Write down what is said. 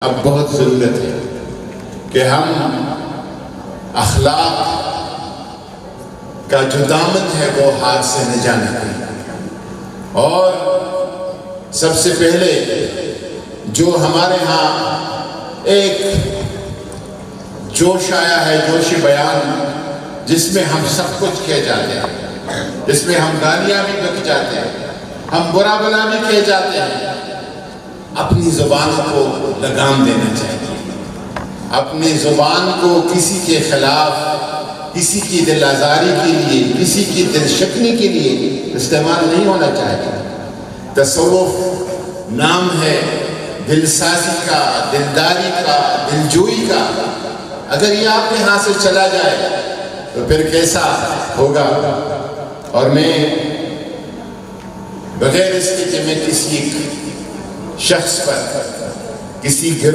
اب بہت ضرورت ہے کہ ہم اخلاق کا جو دامن ہے وہ ہاتھ سے نہ جانے دیں، اور سب سے پہلے جو ہمارے ہاں ایک جوش آیا ہے، جوش بیان، جس میں ہم سب کچھ کہہ جاتے ہیں، جس میں ہم گالیاں بھی بک جاتے ہیں، ہم برا بلا بھی کہہ جاتے ہیں۔ اپنی زبان کو لگام دینا چاہیے، اپنی زبان کو کسی کے خلاف، کسی کی دل آزاری کے لیے، کسی کی دل شکنی کے لیے استعمال نہیں ہونا چاہیے۔ تصوف نام ہے دل سازی کا، دلداری کا، دلجوئی کا۔ اگر یہ آپ کے ہاتھ سے چلا جائے تو پھر کیسا ہوگا؟ اور میں بغیر اس کے کہ میں کسی شخص پر، کسی